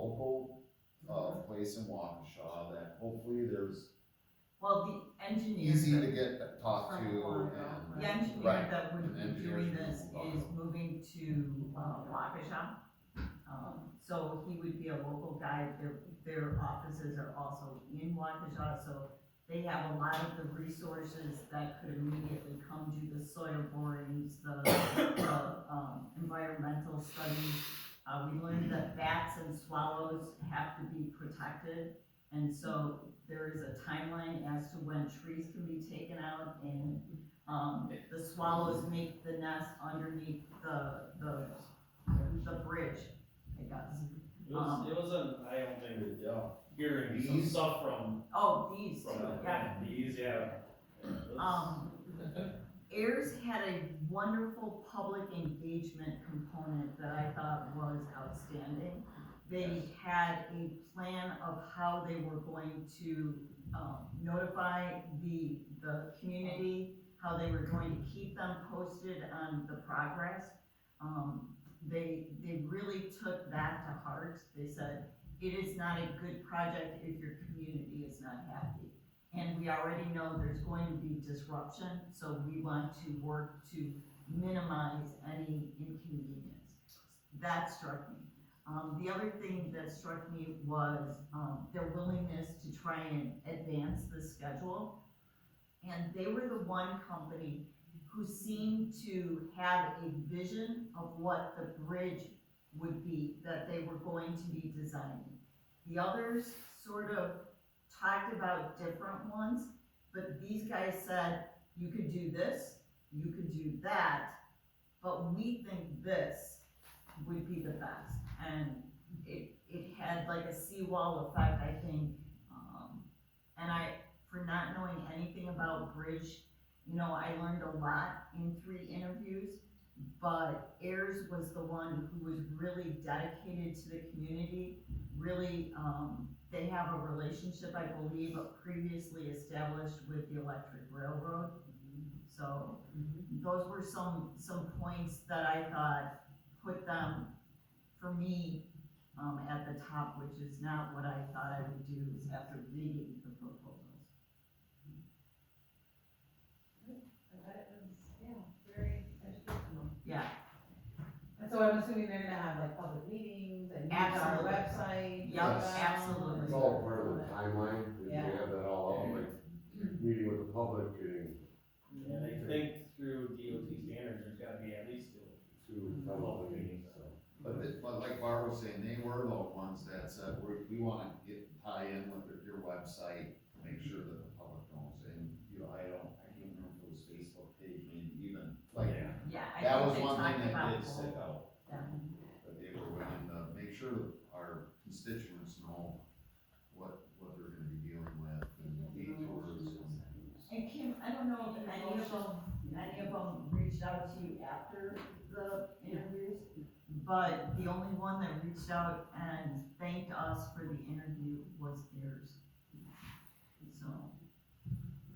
local, place in Waukesha that hopefully there's Well, the engineer. easy to get talked to From Quantico. and. The engineer Right. that would And be engineers doing from this Quantico. is moving to, Waukesha. So he would be a local guy, their offices are also in Waukesha, so they have a lot of the resources that could immediately come do the soil borings, the environmental studies. We learned that bats and swallows have to be protected, and so there is a timeline as to when trees can be taken out, and, the swallows make the nest underneath the bridge, I guess. It was an eye-opening, Yeah. hearing some Bees? stuff from, Oh, these, from, yeah. bees, yeah. It was- Ayers had a wonderful public engagement component that I thought was outstanding. They had a plan of how they were going to, notify the community, how they were going to keep them posted on the progress. They really took that to heart. They said, it is not a good project if your community is not happy. And we already know there's going to be disruption, so we want to work to minimize any inconvenience. That struck me. The other thing that struck me was, their willingness to try and advance the schedule. And they were the one company who seemed to have a vision of what the bridge would be that they were going to be designing. The others sort of talked about different ones, but these guys said, you could do this, you could do that, but we think this would be the best. And it had like a seawall effect, I think, and for not knowing anything about bridge, I learned a lot in 3 interviews, but Ayers was the one who was really dedicated to the community, really, they have a relationship, I believe, previously established with the Electric Railroad. So, those were some points that I thought put them, for me, at the top, which is not what I thought I would do after reading the proposals. That is, yeah, very educational. Yeah, And so I'm assuming they're gonna have like public meetings and use our Absolutely. website. Yep, email, absolutely. It's all part of the timeline, if we Yeah. have that all out, like, meeting with the public, getting And I think through DOT standards, there's gotta be at least 2. to public meetings, so. But like Barb was saying, they were the ones that said, we wanna tie in with your website, make sure that the public knows, and, I can't remember if it was Facebook page, maybe even, like, Yeah, I that think was they one talked thing that about did stick both. out. Yeah. That they were willing to make sure that our constituents know what they're gonna be dealing with, and detours, And Kim, I don't know if any of them reached out to you after the interviews, but the only one that reached out and thanked us for the interview was theirs. So,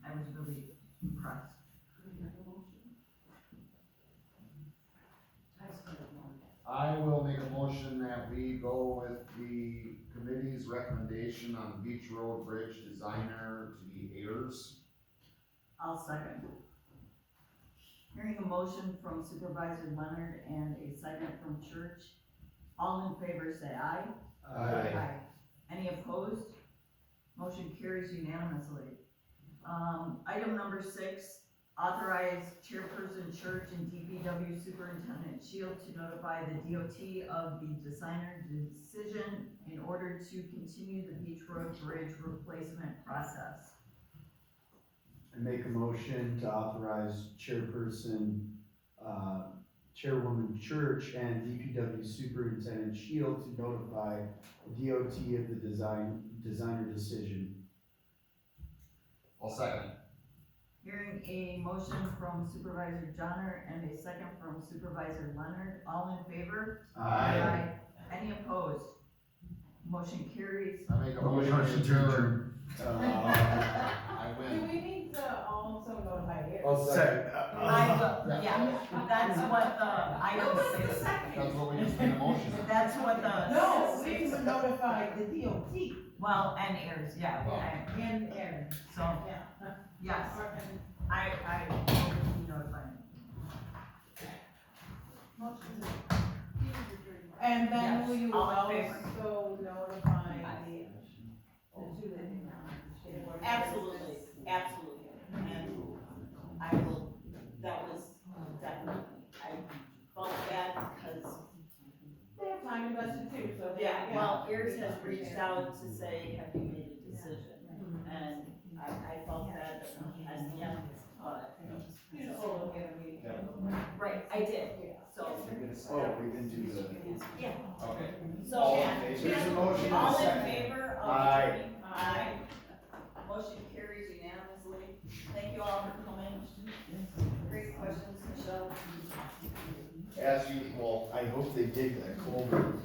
I was really impressed. I will make a motion that we go with the committee's recommendation on Beach Road Bridge designer to be Ayers. I'll second. Hearing a motion from Supervisor Leonard and a second from Church, all in favor say aye. Aye. Any opposed? Motion carries unanimously. Item number 6, authorize Chairperson Church and DPW Superintendent Shield to notify the DOT of the designer decision in order to continue the Beach Road Bridge replacement process. I make a motion to authorize Chairperson, Chairwoman Church and DPW Superintendent Shield to notify the DOT of the designer decision. I'll second. Hearing a motion from Supervisor Johnner and a second from Supervisor Leonard, all in favor? Aye. Any opposed? Motion carries. I make a motion to adjourn. I Do win. we need to also notify you? I'll second. Yeah, that's what the item Who was the says. second? That's what we just made a motion on. That's what the. No, we to notify the DOT Well, and heirs, yeah, and Aaron, so, yeah. yes, Or- and- I will be notifying. And then Yes, will you all in favor? also notify the two that did not? Absolutely, absolutely, and I will, that was definitely, I felt bad because, They have time invested too, so. they- yeah, well, Ears has reached out to say, have you made a decision? And I felt bad that he hasn't yet, but, You just hold them at a meeting. right, I did, so, Oh, we didn't do the, yeah, okay. so. All in favor? There's a motion and a All in second. favor of Aye. adjourning? Aye. Motion carries unanimously. Thank you all for coming. Great questions, Michelle. As usual, I hope they dig that culvert